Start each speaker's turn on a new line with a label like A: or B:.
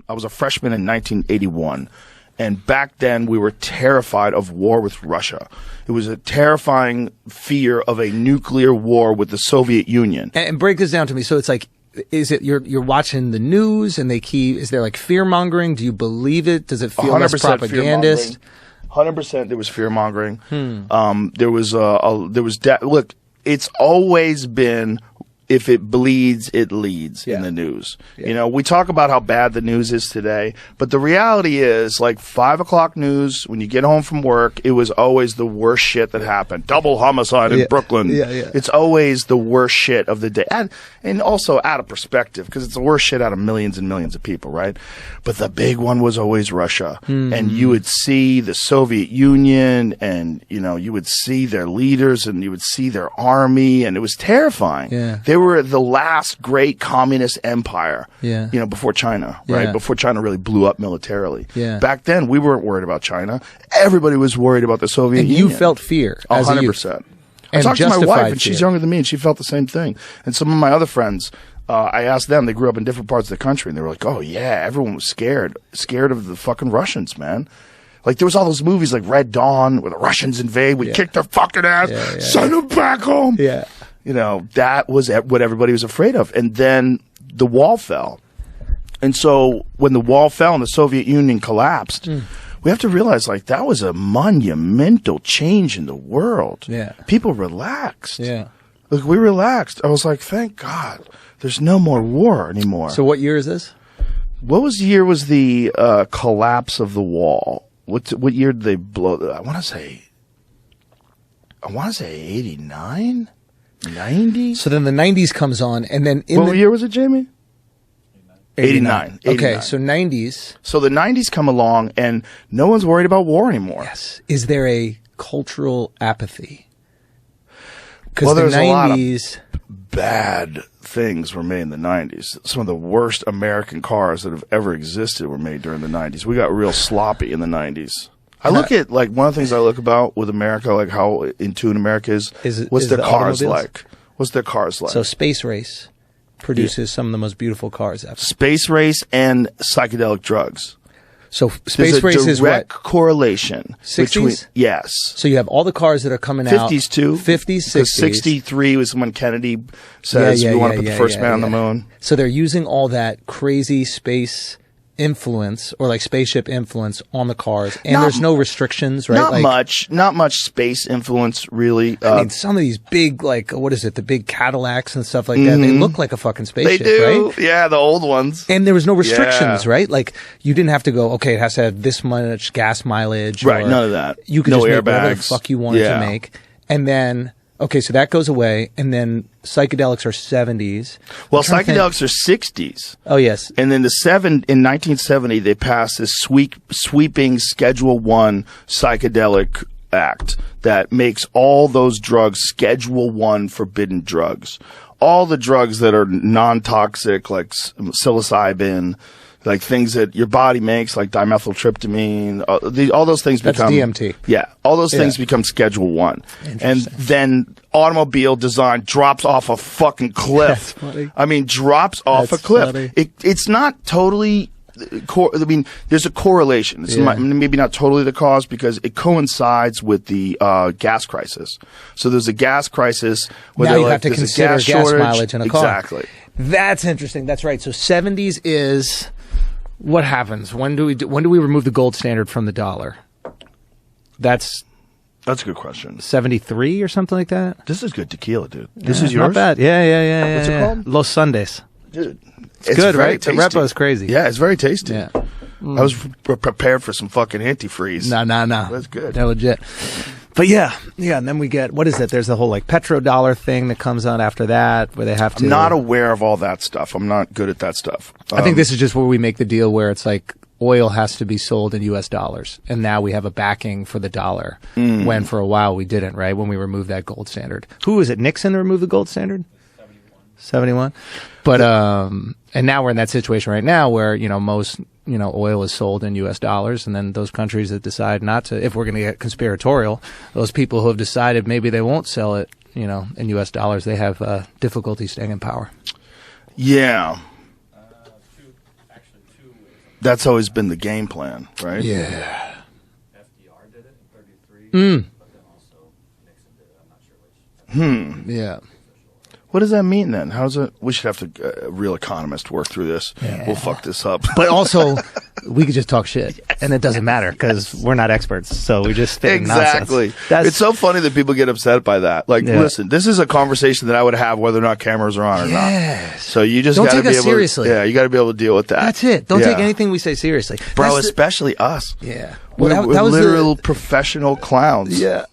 A: I was a freshman in 1981. And back then, we were terrified of war with Russia. It was a terrifying fear of a nuclear war with the Soviet Union.
B: And break this down to me. So it's like, is it you're watching the news and is there like fear mongering? Do you believe it? Does it feel less propagandist?
A: 100% there was fear mongering. Look, it's always been, if it bleeds, it leads in the news. Yeah. You know, we talk about how bad the news is today, but the reality is, like 5 o'clock news, when you get home from work, it was always the worst shit that happened. Double homicide in Brooklyn. It's always the worst shit of the day. And also out of perspective, because it's the worst shit out of millions and millions of people, right? But the big one was always Russia. And you would see the Soviet Union, and, you know, you would see their leaders, and you would see their army, and it was terrifying.
B: Yeah.
A: They were the last great communist empire, you know, before China, right? Before China really blew up militarily. Back then, we weren't worried about China. Everybody was worried about the Soviet Union.
B: And you felt fear as
A: 100%. I talked to my wife, and she's younger than me, and she felt the same thing. And some of my other friends, I asked them, they grew up in different parts of the country, and they were like, oh, yeah, everyone was scared of the fucking Russians, man. Like, there was all those movies like Red Dawn, where the Russians invade, we kick their fucking ass, send them back home. You know, that was what everybody was afraid of. And then the wall fell. And so when the wall fell and the Soviet Union collapsed, we have to realize, like, that was a monumental change in the world. People relaxed. Look, we relaxed. I was like, thank God, there's no more war anymore.
B: So what year is this?
A: What year was the collapse of the wall? What year did they blow? I want to say 89? 90?
B: So then the 90s comes on, and then
A: what year was it, Jamie? 89.
B: Okay, so 90s.
A: So the 90s come along, and no one's worried about war anymore.
B: Yes. Is there a cultural apathy? Because
A: there's a lot of bad things were made in the 90s. Some of the worst American cars that have ever existed were made during the 90s. We got real sloppy in the 90s. I look at, like, one of the things I look about with America, like how in tune America is what's their cars like? What's their cars like?
B: So Space Race produces some of the most beautiful cars ever.
A: Space Race and psychedelic drugs.
B: So Space Race is what?
A: Direct correlation.
B: 60s?
A: Yes.
B: So you have all the cars that are coming out.
A: 50s too.
B: 50s, 60s.
A: 63 was when Kennedy says we want to put the first man on the moon.
B: So they're using all that crazy space influence, or like spaceship influence, on the cars, and there's no restrictions, right?
A: Not much space influence, really.
B: I mean, some of these big, like, what is it, the big Cadillacs and stuff like that, they look like a fucking spaceship,
A: they do.
B: Right?
A: Yeah, the old ones.
B: And there was no restrictions, right? Like, you didn't have to go, okay, it has to have this much gas mileage.
A: Right, none of that.
B: You could just make whatever the fuck you wanted to make. And then, okay, so that goes away, and then psychedelics are 70s.
A: Well, psychedelics are 60s.
B: Oh, yes.
A: And then in 1970, they passed this sweeping Schedule 1 psychedelic act that makes all those drugs Schedule 1 forbidden drugs. All the drugs that are non-toxic, like psilocybin, like things that your body makes, like dimethyltryptamine, all those things become...
B: That's DMT.
A: Yeah. All those things become Schedule 1. And then automobile design drops off a fucking cliff.
B: That's funny.
A: I mean, drops off a cliff. It's not totally... I mean, there's a correlation. It's maybe not totally the cause, because it coincides with the gas crisis. So there's a gas crisis.
B: Now you have to consider gas mileage in a car.
A: Exactly.
B: That's interesting. That's right. So 70s is... What happens? When do we remove the gold standard from the dollar? That's
A: a good question.
B: 73 or something like that?
A: This is good tequila, dude. This is yours?
B: Not bad. Yeah.
A: What's it called?
B: Los Sundays.
A: Dude,
B: it's good, right?
A: Tasty.
B: The repo is crazy.
A: Yeah, it's very tasty.
B: Yeah.
A: I was prepared for some fucking antifreeze.
B: No.
A: That's good.
B: They're legit. But yeah, and then we get, what is it? There's the whole like petrodollar thing that comes out after that, where they have to...
A: I'm not aware of all that stuff. I'm not good at that stuff.
B: I think this is just where we make the deal where it's like oil has to be sold in U.S. dollars. And now we have a backing for the dollar, when for a while we didn't, right? When we removed that gold standard. Who was it? Nixon removed the gold standard? 71. But, and now we're in that situation right now where, most... oil is sold in U.S. dollars, and then those countries that decide not to, if we're going to get conspiratorial, those people who have decided maybe they won't sell it, in U.S. dollars, they have difficulty staying in power.
A: Yeah.
C: Two ways.
A: That's always been the game plan, right?
B: Yeah.
C: FDR did it in 33, but then also Nixon did it. I'm not sure which.
B: Yeah.
A: What does that mean then? How's it? We should have to a real economist work through this.
B: Yeah.
A: We'll fuck this up.
B: But also, we could just talk shit, and it doesn't matter because we're not experts. So we just spit
A: exactly.
B: nonsense.
A: It's so funny that people get upset by that. Like, listen, this is a conversation that I would have whether or not cameras are on or not. So you just
B: don't
A: got to
B: take
A: be
B: us
A: able.
B: seriously.
A: Yeah, you got to be able to deal with that.
B: That's it. Don't take anything we say seriously,
A: bro. Especially us.
B: Yeah,
A: We're
B: that was
A: literal professional clowns.
B: Yeah.